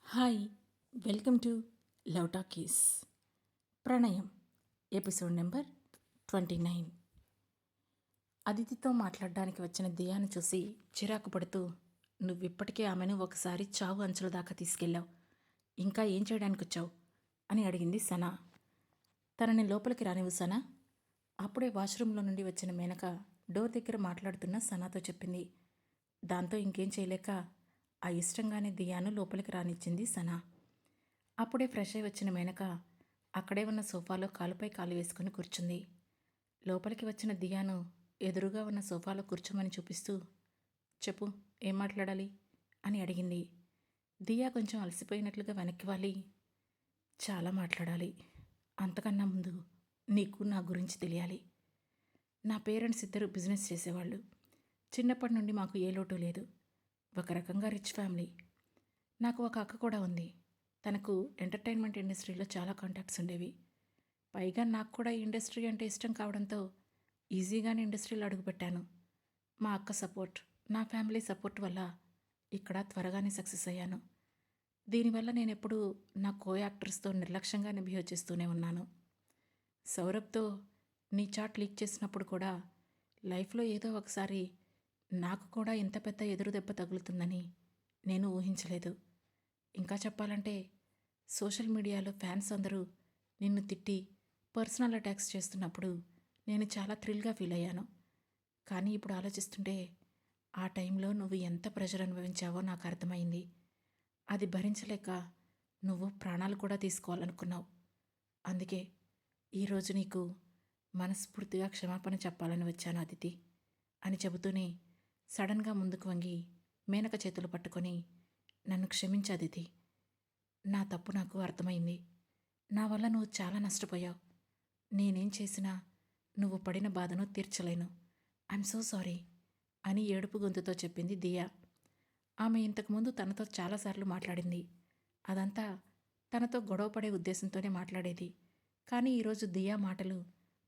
Hi, welcome to love talkies. ప్రణయం episode number 29. అదితితో మాట్లాడడానికి వచ్చిన దియాను చూసి చిరాకు పడుతూ, నువ్విప్పటికే ఆమెను ఒకసారి చావు అంచుల దాకా తీసుకెళ్ళావు, ఇంకా ఏం చేయడానికి వచ్చావు అని అడిగింది సనా. తనని లోపలికి రానివ్వు సనా. అప్పుడే వాష్రూమ్లో నుండి వచ్చిన మేనక డోర్ దగ్గర మాట్లాడుతున్న సనాతో చెప్పింది. దాంతో ఇంకేం చేయలేక ఇష్టంగానే దియాను లోపలికి రానిచ్చింది సనా. అప్పుడే ఫ్రెష్ అయి వచ్చిన మేనక అక్కడే ఉన్న సోఫాలో కాలుపై కాలు వేసుకుని కూర్చుంది. లోపలికి వచ్చిన దియాను ఎదురుగా ఉన్న సోఫాలో కూర్చోమని చూపిస్తూ, చెప్పు, ఏం మాట్లాడాలి అని అడిగింది. దియా కొంచెం అలసిపోయినట్లుగా వెనక్కి వాలి, చాలా మాట్లాడాలి. అంతకన్నా ముందు నీకు నా గురించి తెలియాలి. నా పేరెంట్స్ ఇద్దరు బిజినెస్ చేసేవాళ్ళు. చిన్నప్పటి నుండి మాకు ఏ లోటు లేదు. ఒక రకంగా రిచ్ ఫ్యామిలీ. నాకు ఒక అక్క కూడా ఉంది. తనకు ఎంటర్టైన్మెంట్ ఇండస్ట్రీలో చాలా కాంటాక్ట్స్ ఉండేవి. పైగా నాకు కూడా ఈ ఇండస్ట్రీ అంటే ఇష్టం కావడంతో ఈజీగానే ఇండస్ట్రీలో అడుగుపెట్టాను. మా అక్క సపోర్ట్, నా ఫ్యామిలీ సపోర్ట్ వల్ల ఇక్కడ త్వరగానే సక్సెస్ అయ్యాను. దీనివల్ల నేను ఎప్పుడూ నా కో యాక్టర్స్తో నిర్లక్ష్యంగానే బిహేవ్ చేస్తూనే ఉన్నాను. సౌరభ్తో నీ చాట్ లీక్ చేసినప్పుడు కూడా లైఫ్లో ఏదో ఒకసారి నాకు కూడా ఇంత పెద్ద ఎదురు దెబ్బ తగులుతుందని నేను ఊహించలేదు. ఇంకా చెప్పాలంటే సోషల్ మీడియాలో ఫ్యాన్స్ అందరూ నిన్ను తిట్టి పర్సనల్ అటాక్స్ చేస్తున్నప్పుడు నేను చాలా థ్రిల్గా ఫీల్ అయ్యాను. కానీ ఇప్పుడు ఆలోచిస్తుంటే ఆ టైంలో నువ్వు ఎంత ప్రెషర్ అనుభవించావో నాకు అర్థమైంది. అది భరించలేక నువ్వు ప్రాణాలు కూడా తీసుకోవాలనుకున్నావు. అందుకే ఈరోజు నీకు మనస్ఫూర్తిగా క్షమాపణ చెప్పాలని వచ్చాను అదితి అని చెబుతూనే సడన్గా ముందుకు వంగి మేనక చేతులు పట్టుకొని, నన్ను క్షమించు అదితి. నా తప్పు నాకు అర్థమైంది. నా వల్ల నువ్వు చాలా నష్టపోయావు. నేనేం చేసినా నువ్వు పడిన బాధను తీర్చలేను. ఐఎమ్ సో సారీ అని ఏడుపు గొంతుతో చెప్పింది దియా. ఆమె ఇంతకుముందు తనతో చాలాసార్లు మాట్లాడింది. అదంతా తనతో గొడవ పడే ఉద్దేశంతోనే మాట్లాడేది. కానీ ఈరోజు దియా మాటలు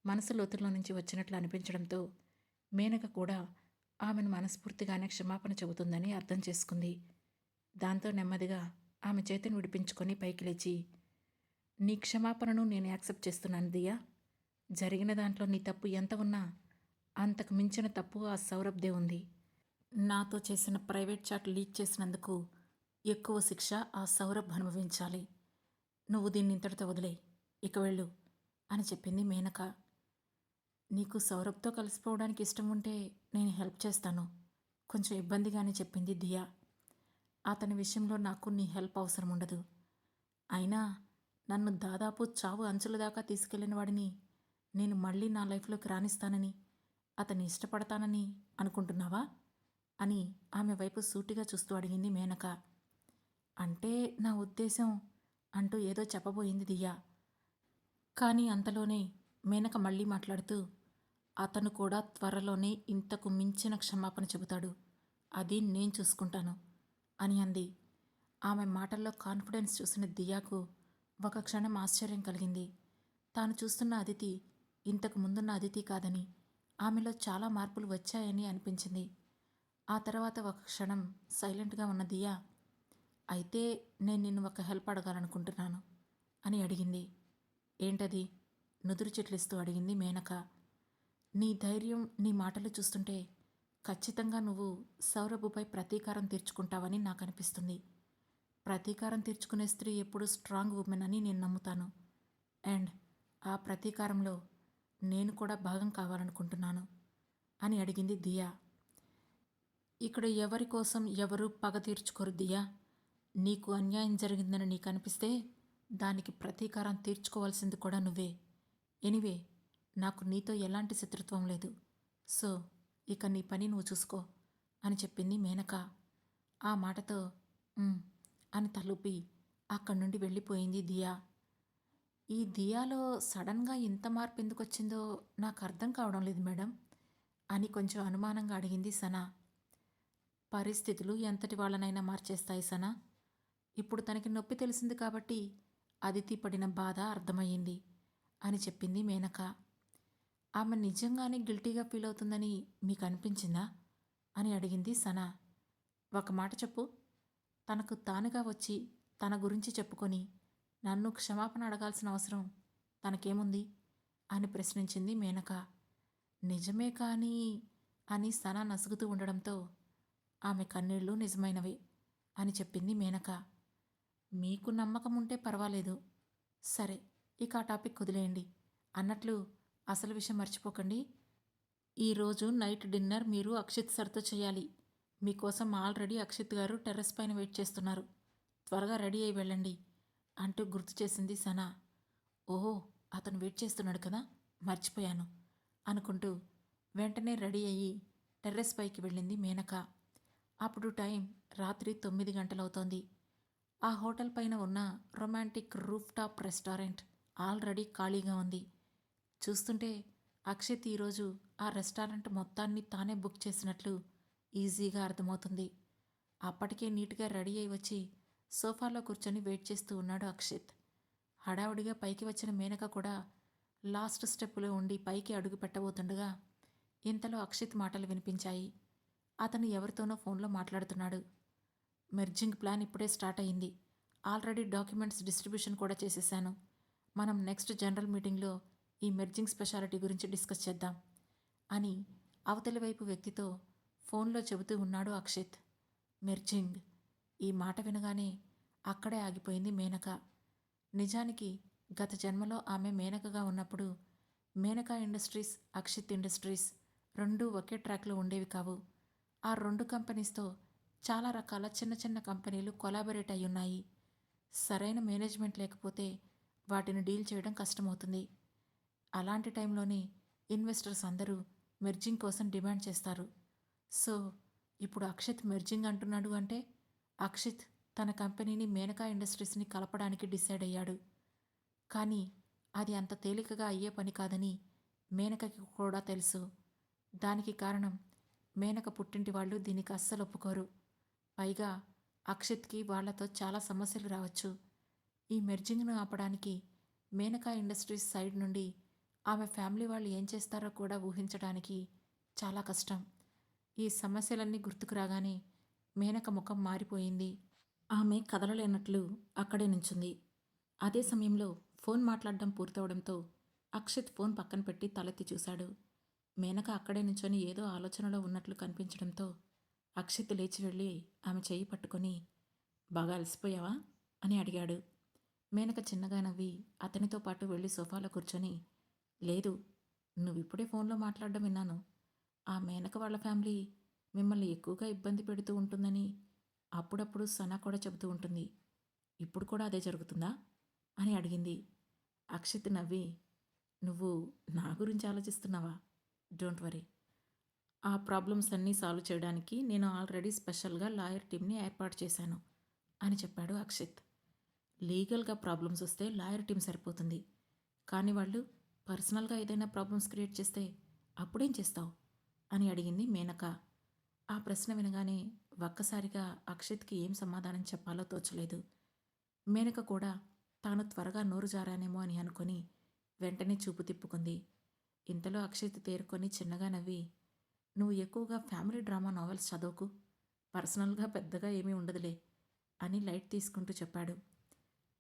మనసు లోతుల్లో నుంచి వచ్చినట్లు అనిపించడంతో మేనక కూడా ఆమెను మనస్ఫూర్తిగానే క్షమాపణ చెబుతుందని అర్థం చేసుకుంది. దాంతో నెమ్మదిగా ఆమె చేతిని విడిపించుకొని పైకి లేచి, నీ క్షమాపణను నేను యాక్సెప్ట్ చేస్తున్నాను దియా. జరిగిన దాంట్లో నీ తప్పు ఎంత ఉన్నా అంతకు మించిన తప్పు ఆ సౌరభ్దే ఉంది. నాతో చేసిన ప్రైవేట్ చాట్ లీక్ చేసినందుకు ఎక్కువ శిక్ష ఆ సౌరభ్ అనుభవించాలి. నువ్వు దీన్ని ఇంతటితో వదిలే, ఇక వెళ్ళు అని చెప్పింది మేనక. నీకు సౌరభ్తో కలిసిపోవడానికి ఇష్టం ఉంటే నేను హెల్ప్ చేస్తాను, కొంచెం ఇబ్బందిగానే చెప్పింది దియా. అతని విషయంలో నాకు నీ హెల్ప్ అవసరం ఉండదు. అయినా నన్ను దాదాపు చావు అంచుల దాకా తీసుకెళ్లిన వాడిని నేను మళ్ళీ నా లైఫ్లోకి రాణిస్తానని, అతన్ని ఇష్టపడతానని అనుకుంటున్నావా అని ఆమె వైపు సూటిగా చూస్తూ అడిగింది మేనక. అంటే నా ఉద్దేశం అంటూ ఏదో చెప్పబోయింది దియా. కానీ అంతలోనే మేనక మళ్ళీ మాట్లాడుతూ, అతను కూడా త్వరలోనే ఇంతకు మించిన క్షమాపణ చెబుతాడు, అది నేను చూసుకుంటాను అని అంది. ఆమె మాటల్లో కాన్ఫిడెన్స్ చూసిన దియాకు ఒక క్షణం ఆశ్చర్యం కలిగింది. తాను చూస్తున్న అదితి ఇంతకు ముందున్న అదితి కాదని, ఆమెలో చాలా మార్పులు వచ్చాయని అనిపించింది. ఆ తర్వాత ఒక క్షణం సైలెంట్గా ఉన్న దియా, అయితే నేను నిన్ను ఒక హెల్ప్ అడగాలనుకుంటున్నాను అని అడిగింది. ఏంటది? నుదురు చెట్లిస్తూ అడిగింది మేనక. నీ ధైర్యం, నీ మాటలు చూస్తుంటే ఖచ్చితంగా నువ్వు సౌరభ్పై ప్రతీకారం తీర్చుకుంటావని నాకు అనిపిస్తుంది. ప్రతీకారం తీర్చుకునే స్త్రీ ఎప్పుడు స్ట్రాంగ్ ఉమెన్ అని నేను నమ్ముతాను. అండ్ ఆ ప్రతీకారంలో నేను కూడా భాగం కావాలనుకుంటున్నాను అని అడిగింది దియా. ఇక్కడ ఎవరి కోసం ఎవరు పగ తీర్చుకోరు దియా. నీకు అన్యాయం జరిగిందని నీకు అనిపిస్తే దానికి ప్రతీకారం తీర్చుకోవాల్సింది కూడా నువ్వే. ఎనీవే, నాకు నీతో ఎలాంటి శత్రుత్వం లేదు. సో ఇక నీ పని నువ్వు చూసుకో అని చెప్పింది మేనక. ఆ మాటతో అని తలూపి అక్కడి నుండి వెళ్ళిపోయింది దియా. ఈ దియాలో సడన్గా ఇంత మార్పు ఎందుకు వచ్చిందో నాకు అర్థం కావడం లేదు మేడం అని కొంచెం అనుమానంగా అడిగింది సనా. పరిస్థితులు ఎంతటి వాళ్ళనైనా మార్చేస్తాయి సనా. ఇప్పుడు తనకి నొప్పి తెలిసింది కాబట్టి అదితి పడిన బాధ అర్థమయ్యింది అని చెప్పింది మేనక. ఆమె నిజంగానే గిల్టీగా ఫీల్ అవుతుందని మీకు అనిపించిందా అని అడిగింది సనా. ఒక మాట చెప్పు, తనకు తానుగా వచ్చి తన గురించి చెప్పుకొని నన్ను క్షమాపణ అడగాల్సిన అవసరం తనకేముంది అని ప్రశ్నించింది మేనక. నిజమే కానీ అని సనా నసుగుతూ ఉండడంతో ఆమె కన్నీళ్లు నిజమైనవే అని చెప్పింది మేనక. మీకు నమ్మకం ఉంటే పర్వాలేదు. సరే, ఇక ఆ టాపిక్ వదిలేయండి. అన్నట్లు అసలు విషయం మర్చిపోకండి. ఈరోజు నైట్ డిన్నర్ మీరు అక్షిత్ సార్తో చేయాలి. మీకోసం ఆల్రెడీ అక్షిత్ గారు టెర్రస్ పైన వెయిట్ చేస్తున్నారు. త్వరగా రెడీ అయి వెళ్ళండి అంటూ గుర్తు చేసింది సనా. ఓహో, అతను వెయిట్ చేస్తున్నాడు కదా, మర్చిపోయాను అనుకుంటూ వెంటనే రెడీ అయ్యి టెర్రస్ పైకి వెళ్ళింది మేనక. అప్పుడు టైం రాత్రి 9 గంటలవుతోంది. ఆ హోటల్ పైన ఉన్న romantic roof top restaurant already ఖాళీగా ఉంది. చూస్తుంటే అక్షిత్ ఈరోజు ఆ రెస్టారెంట్ మొత్తాన్ని తానే బుక్ చేసినట్లు ఈజీగా అర్థమవుతుంది. అప్పటికే నీట్గా రెడీ అయి వచ్చి సోఫాలో కూర్చొని వెయిట్ చేస్తూ ఉన్నాడు అక్షిత్. హడావుడిగా పైకి వచ్చిన మేనక కూడా లాస్ట్ స్టెప్పులో ఉండి పైకి అడుగు పెట్టబోతుండగా ఇంతలో అక్షిత్ మాటలు వినిపించాయి. అతను ఎవరితోనో ఫోన్లో మాట్లాడుతున్నాడు. మెర్జింగ్ ప్లాన్ ఇప్పుడే స్టార్ట్ అయింది. ఆల్రెడీ డాక్యుమెంట్స్ డిస్ట్రిబ్యూషన్ కూడా చేసేశాను. మనం నెక్స్ట్ జనరల్ మీటింగ్లో ఈ మెర్జింగ్ స్పెషాలిటీ గురించి డిస్కస్ చేద్దాం అని అవతలి వైపు వ్యక్తితో ఫోన్లో చెబుతూ ఉన్నాడు అక్షిత్. మెర్జింగ్, ఈ మాట వినగానే అక్కడే ఆగిపోయింది మేనక. నిజానికి గత జన్మలో ఆమె మేనకగా ఉన్నప్పుడు మేనకా ఇండస్ట్రీస్, అక్షిత్ ఇండస్ట్రీస్ రెండూ ఒకే ట్రాక్లో ఉండేవి కావు. ఆ రెండు కంపెనీస్తో చాలా రకాల చిన్న చిన్న కంపెనీలు కొలాబరేట్ అయి ఉన్నాయి. సరైన మేనేజ్మెంట్ లేకపోతే వాటిని డీల్ చేయడం కష్టమవుతుంది. అలాంటి టైంలోనే ఇన్వెస్టర్స్ అందరూ మెర్జింగ్ కోసం డిమాండ్ చేస్తారు. సో ఇప్పుడు అక్షిత్ మెర్జింగ్ అంటున్నాడు అంటే అక్షిత్ తన కంపెనీని మేనకా ఇండస్ట్రీస్ని కలపడానికి డిసైడ్ అయ్యాడు. కానీ అది అంత తేలికగా అయ్యే పని కాదని మేనకకి కూడా తెలుసు. దానికి కారణం మేనక పుట్టింటి వాళ్ళు దీనికి అస్సలు ఒప్పుకోరు. పైగా అక్షిత్కి వాళ్లతో చాలా సమస్యలు రావచ్చు. ఈ మెర్జింగ్ను ఆపడానికి మేనకా ఇండస్ట్రీస్ సైడ్ నుండి ఆమె ఫ్యామిలీ వాళ్ళు ఏం చేస్తారో కూడా ఊహించడానికి చాలా కష్టం. ఈ సమస్యలన్నీ గుర్తుకు రాగానే మేనక ముఖం మారిపోయింది. ఆమె కదలలేనట్లు అక్కడే నుంచుంది. అదే సమయంలో ఫోన్ మాట్లాడడం పూర్తవడంతో అక్షిత్ ఫోన్ పక్కన పెట్టి తలెత్తి చూశాడు. మేనక అక్కడే నుంచొని ఏదో ఆలోచనలో ఉన్నట్లు కనిపించడంతో అక్షిత్ లేచి వెళ్ళి ఆమె చెయ్యి పట్టుకొని, బాగా అలసిపోయావా అని అడిగాడు. మేనక చిన్నగా నవ్వి అతనితో పాటు వెళ్ళి సోఫాలో కూర్చొని, లేదు, నువ్విప్పుడే ఫోన్లో మాట్లాడడం విన్నాను. ఆ మేనక వాళ్ళ ఫ్యామిలీ మిమ్మల్ని ఎక్కువగా ఇబ్బంది పెడుతూ ఉంటుందని అప్పుడప్పుడు సనా కూడా చెబుతూ ఉంటుంది. ఇప్పుడు కూడా అదే జరుగుతుందా అని అడిగింది. అక్షిత్ నవ్వి, నువ్వు నా గురించి ఆలోచిస్తున్నావా? Don't worry. ఆ ప్రాబ్లమ్స్ అన్నీ సాల్వ్ చేయడానికి నేను ఆల్రెడీ స్పెషల్గా లాయర్ టీంని ఏర్పాటు చేశాను అని చెప్పాడు అక్షిత్. లీగల్గా ప్రాబ్లమ్స్ వస్తే లాయర్ టీం సరిపోతుంది. కానీ వాళ్ళు పర్సనల్గా ఏదైనా ప్రాబ్లమ్స్ క్రియేట్ చేస్తే అప్పుడేం చేస్తావు అని అడిగింది మేనక. ఆ ప్రశ్న వినగానే ఒక్కసారిగా అక్షిత్కి ఏం సమాధానం చెప్పాలో తోచలేదు. మేనక కూడా తాను త్వరగా నోరు జారానేమో అని అనుకొని వెంటనే చూపు తిప్పుకుంది. ఇంతలో అక్షిత్ తేరుకొని చిన్నగా నవ్వి, నువ్వు ఎక్కువగా ఫ్యామిలీ డ్రామా నావెల్స్ చదవకు, పర్సనల్గా పెద్దగా ఏమీ ఉండదులే అని లైట్ తీసుకుంటూ చెప్పాడు.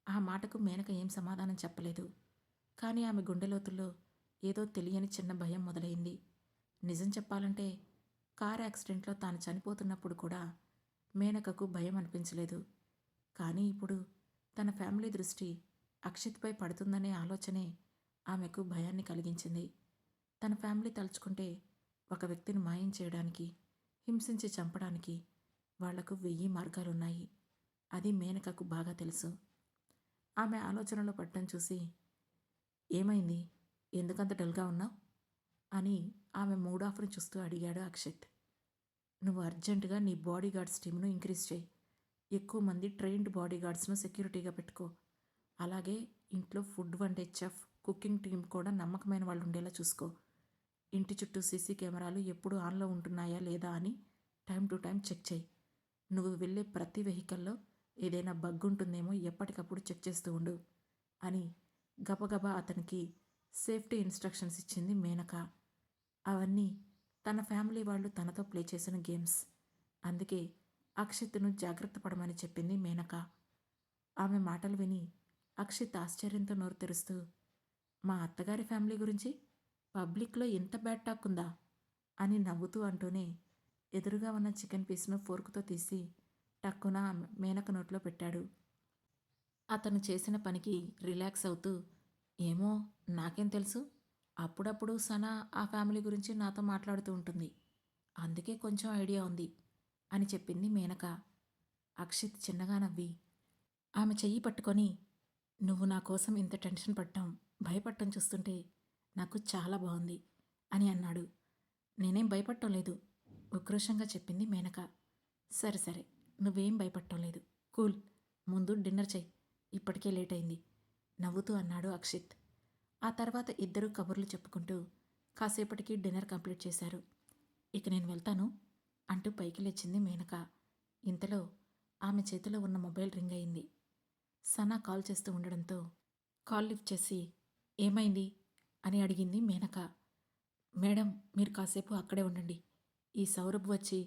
ఆ మాటకు మేనక ఏం సమాధానం చెప్పలేదు. కానీ ఆమె గుండెలోతుల్లో ఏదో తెలియని చిన్న భయం మొదలైంది. నిజం చెప్పాలంటే కార్ యాక్సిడెంట్లో తాను చనిపోతున్నప్పుడు కూడా మేనకకు భయం అనిపించలేదు. కానీ ఇప్పుడు తన ఫ్యామిలీ దృష్టి అక్షిత్పై పడుతుందనే ఆలోచనే ఆమెకు భయాన్ని కలిగించింది. తన ఫ్యామిలీ తలుచుకుంటే ఒక వ్యక్తిని మాయం చేయడానికి, హింసించి చంపడానికి వాళ్లకు 1000 మార్గాలున్నాయి. అది మేనకకు బాగా తెలుసు. ఆమె ఆలోచనలో పడ్డం చూసి, ఏమైంది, ఎందుకంత డల్గా ఉన్నావు అని ఆమె మూడ్ ఆఫ్ను చూస్తూ అడిగాడు అక్షిత్. నువ్వు అర్జెంటుగా నీ బాడీగార్డ్స్ టీంను ఇంక్రీజ్ చేయి. ఎక్కువ మంది ట్రైన్డ్ బాడీగార్డ్స్ను సెక్యూరిటీగా పెట్టుకో. అలాగే ఇంట్లో ఫుడ్ వండే చెఫ్, కుకింగ్ టీం కూడా నమ్మకమైన వాళ్ళు ఉండేలా చూసుకో. ఇంటి చుట్టూ సీసీ కెమెరాలు ఎప్పుడు ఆన్లో ఉంటున్నాయా లేదా అని టైం టు టైం చెక్ చేయి. నువ్వు వెళ్ళే ప్రతి వెహికల్లో ఏదైనా బగ్ ఉంటుందేమో ఎప్పటికప్పుడు చెక్ చేస్తూ ఉండు అని గబగబా అతనికి సేఫ్టీ ఇన్స్ట్రక్షన్స్ ఇచ్చింది మేనక. అవన్నీ తన ఫ్యామిలీ వాళ్ళు తనతో ప్లే చేసిన గేమ్స్. అందుకే అక్షిత్ను జాగ్రత్త పడమని చెప్పింది మేనక. ఆమె మాటలు విని అక్షిత్ ఆశ్చర్యంతో నోరు తెరుస్తూ, మా అత్తగారి ఫ్యామిలీ గురించి పబ్లిక్లో ఇంత బ్యాడ్ టాక్ ఉందా అని నవ్వుతూ అంటూనే ఎదురుగా ఉన్న చికెన్ పీస్ను ఫోర్కుతో తీసి టక్కున మేనక నోట్లో పెట్టాడు. అతను చేసిన పనికి రిలాక్స్ అవుతూ, ఏమో నాకేం తెలుసు, అప్పుడప్పుడు సనా ఆ ఫ్యామిలీ గురించి నాతో మాట్లాడుతూ ఉంటుంది, అందుకే కొంచెం ఐడియా ఉంది అని చెప్పింది మేనక. అక్షిత్ చిన్నగా నవ్వి ఆమె చెయ్యి పట్టుకొని, నువ్వు నా కోసం ఇంత టెన్షన్ పడటం, భయపడటం చూస్తుంటే నాకు చాలా బాగుంది అని అన్నాడు. నేనేం భయపడటం లేదు, ఉక్రోషంగా చెప్పింది మేనక. సరే సరే, నువ్వేం భయపడటం లేదు, కూల్, ముందు డిన్నర్ చెయ్యి, ఇప్పటికే లేట్ అయింది నవ్వుతూ అన్నాడు అక్షిత్. ఆ తర్వాత ఇద్దరూ కబుర్లు చెప్పుకుంటూ కాసేపటికి డిన్నర్ కంప్లీట్ చేశారు. ఇక నేను వెళ్తాను అంటూ పైకి లేచింది మేనక. ఇంతలో ఆమె చేతిలో ఉన్న మొబైల్ రింగ్ అయింది. సనా కాల్ చేస్తూ ఉండడంతో కాల్ లిఫ్ట్ చేసి, ఏమైంది అని అడిగింది మేనక. మేడం, మీరు కాసేపు అక్కడే ఉండండి, ఈ సౌరభ్ వచ్చి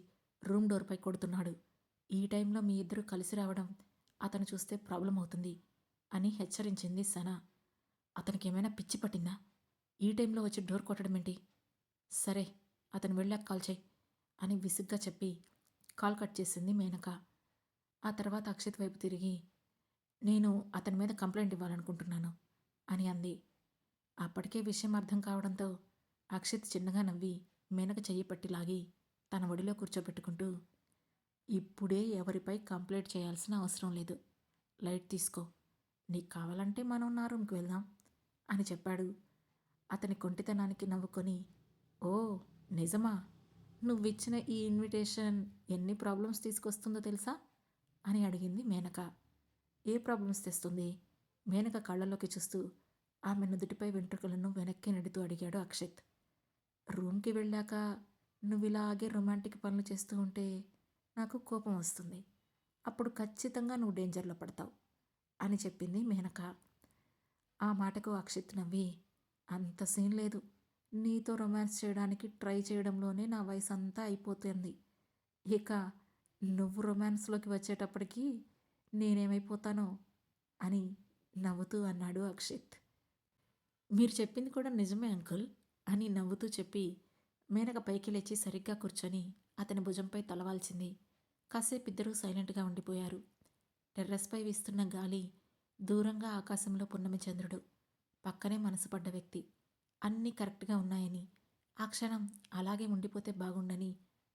రూమ్ డోర్పై కొడుతున్నాడు, ఈ టైంలో మీ ఇద్దరు కలిసి రావడం అతను చూస్తే ప్రాబ్లం అవుతుంది అని హెచ్చరించింది సనా. అతనికి ఏమైనా పిచ్చి పట్టిందా, ఈ టైంలో వచ్చి డోర్ కొట్టడం ఏంటి? సరే, అతను వెళ్ళాక కాల్ చేయి అని విసుగ్గా చెప్పి కాల్ కట్ చేసింది మేనక. ఆ తర్వాత అక్షిత్ వైపు తిరిగి, నేను అతని మీద కంప్లైంట్ ఇవ్వాలనుకుంటున్నాను అని అంది. అప్పటికే విషయం అర్థం కావడంతో అక్షిత్ చిన్నగా నవ్వి మేనక చెయ్యి పట్టి లాగి తన ఒడిలో కూర్చోబెట్టుకుంటూ, ఇప్పుడే ఎవరిపై కంప్లైంట్ చేయాల్సిన అవసరం లేదు, లైట్ తీసుకో, నీకు కావాలంటే మనం నా రూమ్కి వెళ్దాం అని చెప్పాడు. అతని కొంటితనానికి నవ్వుకొని, ఓ నిజమా, నువ్విచ్చిన ఈ ఇన్విటేషన్ ఎన్ని ప్రాబ్లమ్స్ తీసుకొస్తుందో తెలుసా అని అడిగింది మేనక. ఏ ప్రాబ్లమ్స్ తెస్తుంది? మేనక కళ్ళలోకి చూస్తూ ఆమె నుదుటిపై వెంట్రుకలను వెనక్కి నెడుతూ అడిగాడు అక్షిత్. రూమ్కి వెళ్ళాక నువ్విలాగే రొమాంటిక్ పనులు చేస్తూ ఉంటే నాకు కోపం వస్తుంది, అప్పుడు ఖచ్చితంగా నువ్వు డేంజర్లో పడతావు అని చెప్పింది మేనక. ఆ మాటకు అక్షిత్ నవ్వి, అంత సీన్ లేదు, నీతో రొమాన్స్ చేయడానికి ట్రై చేయడంలోనే నా వయసు అంతా అయిపోతుంది, ఇక నువ్వు రొమాన్స్లోకి వచ్చేటప్పటికి నేనేమైపోతానో అని నవ్వుతూ అన్నాడు అక్షిత్. మీరు చెప్పింది కూడా నిజమే అంకుల్ అని నవ్వుతూ చెప్పి మేనక పైకి లేచి సరిగ్గా కూర్చొని అతని భుజంపై తలవాల్చింది. కాసేపు ఇద్దరూ సైలెంట్గా ఉండిపోయారు. టెర్రస్పై వీస్తున్న గాలి, దూరంగా ఆకాశంలో పున్నమి చంద్రుడు, పక్కనే మనసు పడ్డ వ్యక్తి, అన్నీ కరెక్ట్గా ఉన్నాయని, ఆ క్షణం అలాగే ఉండిపోతే బాగుండని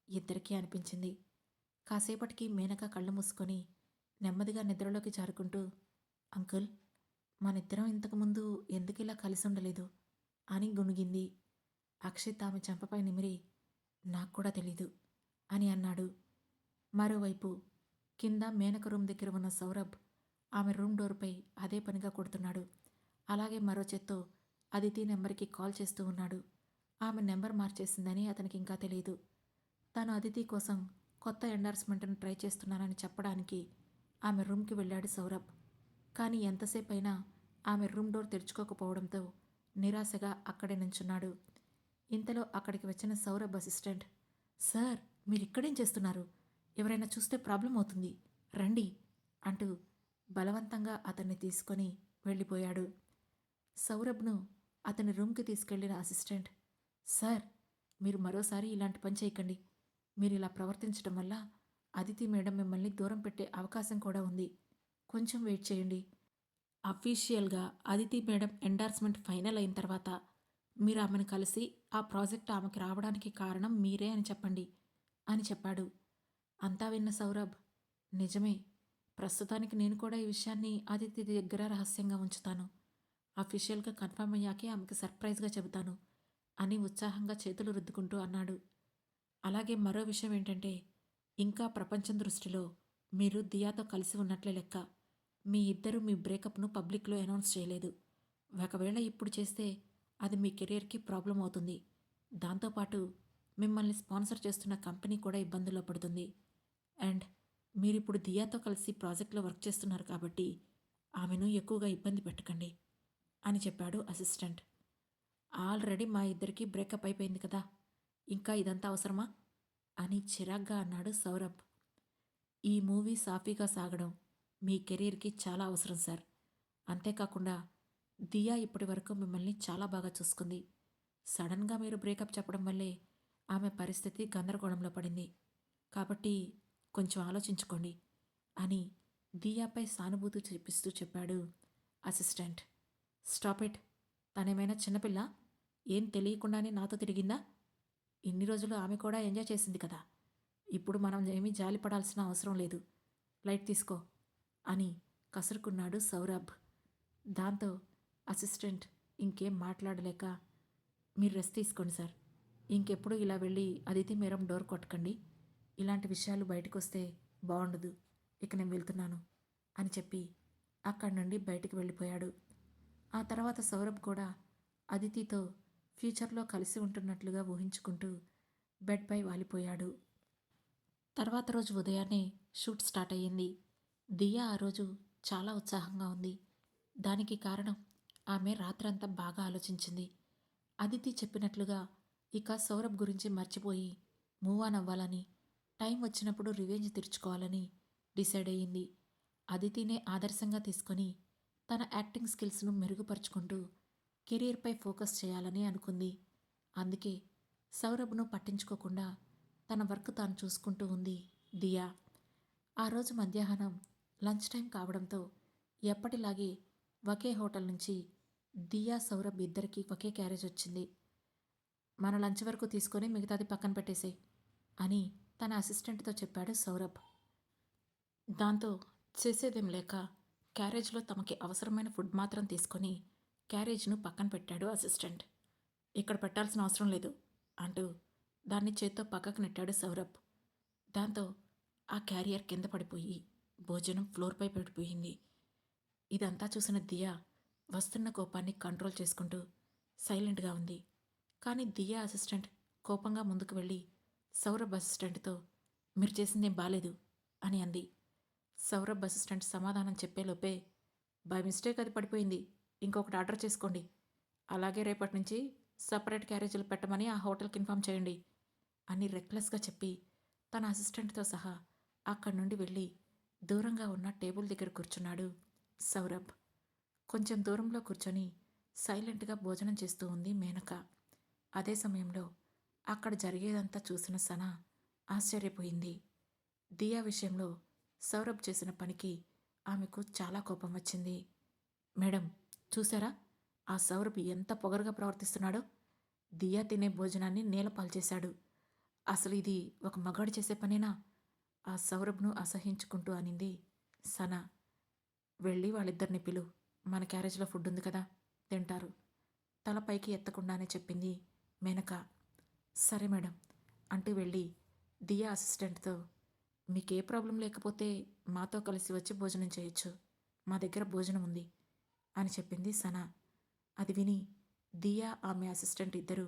ఇద్దరికీ అనిపించింది. కాసేపటికి మేనక కళ్ళు మూసుకొని నెమ్మదిగా నిద్రలోకి జారుకుంటూ, అంకుల్, మనిద్దరం ఇంతకుముందు ఎందుకు ఇలా కలిసి ఉండలేదు అని గుణిగింది. అక్షిత్ ఆమె చెంపపై నిమిరి, నాకు కూడా తెలీదు అని అన్నాడు. మరోవైపు కింద మేనక రూమ్ దగ్గర ఉన్న సౌరభ్ ఆమె రూమ్ డోర్పై అదే పనిగా కొడుతున్నాడు. అలాగే మరో చేత్తో అదితి నెంబర్కి కాల్ చేస్తూ ఉన్నాడు. ఆమె నెంబర్ మార్చేసిందని అతనికి ఇంకా తెలియదు. తాను అదితి కోసం కొత్త ఎండార్స్మెంట్ను ట్రై చేస్తున్నానని చెప్పడానికి ఆమె రూమ్కి వెళ్ళాడు సౌరభ్. కానీ ఎంతసేపు అయినా ఆమె రూమ్ డోర్ తెరుచుకోకపోవడంతో నిరాశగా అక్కడే నించున్నాడు. ఇంతలో అక్కడికి వచ్చిన సౌరభ్ అసిస్టెంట్, సార్, మీరిక్కడేం చేస్తున్నారు, ఎవరైనా చూస్తే ప్రాబ్లం అవుతుంది, రండి అంటూ బలవంతంగా అతన్ని తీసుకొని వెళ్ళిపోయాడు. సౌరభ్ను అతని రూమ్కి తీసుకెళ్లిన అసిస్టెంట్, సార్, మీరు మరోసారి ఇలాంటి పని చేయకండి, మీరు ఇలా ప్రవర్తించడం వల్ల అదితి మేడం మిమ్మల్ని దూరం పెట్టే అవకాశం కూడా ఉంది, కొంచెం వెయిట్ చేయండి, అఫీషియల్గా అదితి మేడం ఎండార్స్మెంట్ ఫైనల్ అయిన తర్వాత మీరు ఆమెను కలిసి ఆ ప్రాజెక్ట్ ఆమెకి రావడానికి కారణం మీరే అని చెప్పండి అని చెప్పాడు. అంతా విన్న సౌరభ్, నిజమే, ప్రస్తుతానికి నేను కూడా ఈ విషయాన్ని అదితి దగ్గర రహస్యంగా ఉంచుతాను, అఫీషియల్గా కన్ఫర్మ్ అయ్యాకే ఆమెకి సర్ప్రైజ్గా చెబుతాను అని ఉత్సాహంగా చేతులు రుద్దుకుంటూ అన్నాడు. అలాగే మరో విషయం ఏంటంటే, ఇంకా ప్రపంచం దృష్టిలో మీరు దియాతో కలిసి ఉన్నట్లే లెక్క, మీ ఇద్దరు మీ బ్రేకప్ను పబ్లిక్లో అనౌన్స్ చేయలేదు, ఒకవేళ ఇప్పుడు చేస్తే అది మీ కెరీర్కి ప్రాబ్లం అవుతుంది, దాంతోపాటు మిమ్మల్ని స్పాన్సర్ చేస్తున్న కంపెనీ కూడా ఇబ్బందుల్లో పడుతుంది, అండ్ మీరిప్పుడు దియాతో కలిసి ప్రాజెక్ట్లో వర్క్ చేస్తున్నారు కాబట్టి ఆమెను ఎక్కువగా ఇబ్బంది పెట్టకండి అని చెప్పాడు అసిస్టెంట్. ఆల్రెడీ మా ఇద్దరికీ బ్రేకప్ అయిపోయింది కదా, ఇంకా ఇదంతా అవసరమా అని చిరాగ్గా అన్నాడు సౌరభ్. ఈ మూవీ సాఫీగా సాగడం మీ కెరీర్కి చాలా అవసరం సార్. అంతేకాకుండా దియా ఇప్పటి వరకు మిమ్మల్ని చాలా బాగా చూసుకుంది. సడన్గా మీరు బ్రేకప్ చెప్పడం వల్లే ఆమె పరిస్థితి గందరగోళంలో పడింది. కాబట్టి కొంచెం ఆలోచించుకోండి అని దియాపై సానుభూతి చూపిస్తూ చెప్పాడు అసిస్టెంట్. Stop it. తనేమైనా చిన్నపిల్ల? ఏం తెలియకుండానే నాతో తిరిగిందా? ఇన్ని రోజులు ఆమె కూడా ఎంజాయ్ చేసింది కదా. ఇప్పుడు మనం ఏమీ జాలి పడాల్సిన అవసరం లేదు. లైట్ తీసుకో అని కసురుకున్నాడు సౌరభ్. దాంతో అసిస్టెంట్ ఇంకేం మాట్లాడలేక, మీరు రెస్ట్ తీసుకోండి సార్. ఇంకెప్పుడు ఇలా వెళ్ళి అదితి మేరం డోర్ కొట్టకండి. ఇలాంటి విషయాలు బయటకొస్తే బాగుండదు. ఇక నేను వెళ్తున్నాను అని చెప్పి అక్కడి నుండి బయటికి వెళ్ళిపోయాడు. ఆ తర్వాత సౌరభ్ కూడా అదితితో ఫ్యూచర్లో కలిసి ఉంటున్నట్లుగా ఊహించుకుంటూ బెడ్పై వాలిపోయాడు. తర్వాత రోజు ఉదయాన్నే షూట్ స్టార్ట్ అయ్యింది. దియా ఆ రోజు చాలా ఉత్సాహంగా ఉంది. దానికి కారణం ఆమె రాత్రంతా బాగా ఆలోచించింది. అదితి చెప్పినట్లుగా ఇక సౌరభ్ గురించి మర్చిపోయి మూవ్ ఆన్ అవ్వాలని, టైం వచ్చినప్పుడు రివెంజ్ తీర్చుకోవాలని డిసైడ్ అయ్యింది. అదితినే ఆదర్శంగా తీసుకొని తన యాక్టింగ్ స్కిల్స్ను మెరుగుపరుచుకుంటూ కెరీర్పై ఫోకస్ చేయాలని అనుకుంది. అందుకే సౌరభ్ను పట్టించుకోకుండా తన వర్క్ తాను చూసుకుంటూ ఉంది దియా. ఆ రోజు మధ్యాహ్నం లంచ్ టైం కావడంతో ఎప్పటిలాగే ఒకే హోటల్ నుంచి దియా సౌరభ్ ఇద్దరికీ ఒకే క్యారేజ్ వచ్చింది. మన లంచ్ వరకు తీసుకొని మిగతాది పక్కన పెట్టేసే అని తన అసిస్టెంట్తో చెప్పాడు సౌరభ్. దాంతో చేసేదేం లేక క్యారేజ్లో తమకి అవసరమైన ఫుడ్ మాత్రం తీసుకొని క్యారేజ్ను పక్కన పెట్టాడు అసిస్టెంట్. ఇక్కడ పెట్టాల్సిన అవసరం లేదు అంటూ దాన్ని చేత్తో పక్కకు నెట్టాడు సౌరభ్. దాంతో ఆ క్యారియర్ కింద పడిపోయి భోజనం ఫ్లోర్పై పడిపోయింది. ఇదంతా చూసిన దియా వస్తున్న కోపాన్ని కంట్రోల్ చేసుకుంటూ సైలెంట్గా ఉంది. కానీ దియా అసిస్టెంట్ కోపంగా ముందుకు వెళ్ళి సౌరభ్ అసిస్టెంట్తో మీరు చేసిందేం బాలేదు అని అంది. సౌరభ్ అసిస్టెంట్ సమాధానం చెప్పేలోపే బై మిస్టేక్ అది పడిపోయింది, ఇంకొకటి ఆర్డర్ చేసుకోండి, అలాగే రేపటి నుంచి సపరేట్ క్యారేజీలు పెట్టమని ఆ హోటల్కి ఇన్ఫామ్ చేయండి అని రెక్లెస్గా చెప్పి తన అసిస్టెంట్తో సహా అక్కడి నుండి వెళ్ళి దూరంగా ఉన్న టేబుల్ దగ్గర కూర్చున్నాడు సౌరభ్. కొంచెం దూరంలో కూర్చొని సైలెంట్గా భోజనం చేస్తూ ఉంది మేనక. అదే సమయంలో అక్కడ జరిగేదంతా చూసిన సనా ఆశ్చర్యపోయింది. దియా విషయంలో సౌరభ్ చేసిన పనికి ఆమెకు చాలా కోపం వచ్చింది. మేడం, చూసారా ఆ సౌరభ్ ఎంత పొగరుగా ప్రవర్తిస్తున్నాడో? దియా తినే భోజనాన్ని నేలపాలు చేశాడు. అసలు ఇది ఒక మగాడు చేసే పనేనా? ఆ సౌరభ్ను అసహించుకుంటూ అనింది సనా. వెళ్ళి వాళ్ళిద్దరిని పిలు, మన క్యారేజ్లో ఫుడ్ ఉంది కదా, తింటారు తలపైకి ఎత్తకుండానే చెప్పింది మేనక. సరే మేడం అంటూ వెళ్ళి దియా అసిస్టెంట్తో మీకే ప్రాబ్లం లేకపోతే మాతో కలిసి వచ్చి భోజనం చేయొచ్చు, మా దగ్గర భోజనం ఉంది అని చెప్పింది సనా. అది విని దియా ఆమె అసిస్టెంట్ ఇద్దరూ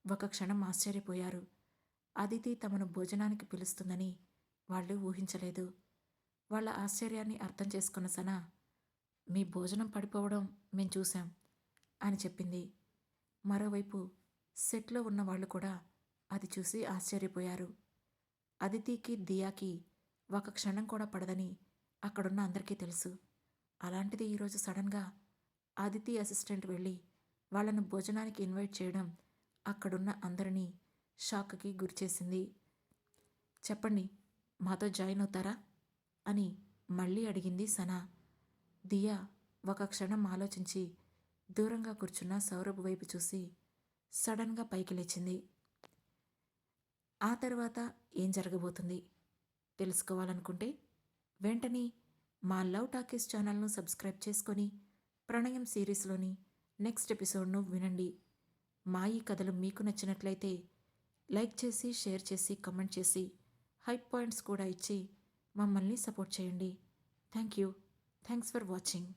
ఒక క్షణం ఆశ్చర్యపోయారు. అదితి తమను భోజనానికి పిలుస్తుందని వాళ్ళు ఊహించలేదు. వాళ్ళ ఆశ్చర్యాన్ని అర్థం చేసుకున్న సనా మీ భోజనం పడిపోవడం మేం చూశాం అని చెప్పింది. మరోవైపు సెట్లో ఉన్న వాళ్ళు కూడా అది చూసి ఆశ్చర్యపోయారు. అదితికి దియాకి ఒక క్షణం కూడా పడదని అక్కడున్న అందరికీ తెలుసు. అలాంటిది ఈరోజు సడన్గా అదితి అసిస్టెంట్ వెళ్ళి వాళ్ళను భోజనానికి ఇన్వైట్ చేయడం అక్కడున్న అందరినీ షాక్కి గురిచేసింది. చెప్పండి, మాతో జాయిన్ అవుతారా అని మళ్ళీ అడిగింది సనా. దియా ఒక క్షణం ఆలోచించి దూరంగా కూర్చున్న సౌరభ్ వైపు చూసి సడన్గా పైకి లేచింది. ఆ తర్వాత ఏం జరగబోతుంది తెలుసుకోవాలనుకుంటే వెంటనే మా లవ్ టాకీస్ ఛానల్ను సబ్స్క్రైబ్ చేసుకొని ప్రణయం సిరీస్లోని నెక్స్ట్ ఎపిసోడ్ను వినండి. మా ఈ కథలు మీకు నచ్చినట్లయితే లైక్ చేసి, షేర్ చేసి, కమెంట్ చేసి, హైప్ పాయింట్స్ కూడా ఇచ్చి మమ్మల్ని సపోర్ట్ చేయండి. Thank you. Thanks for watching.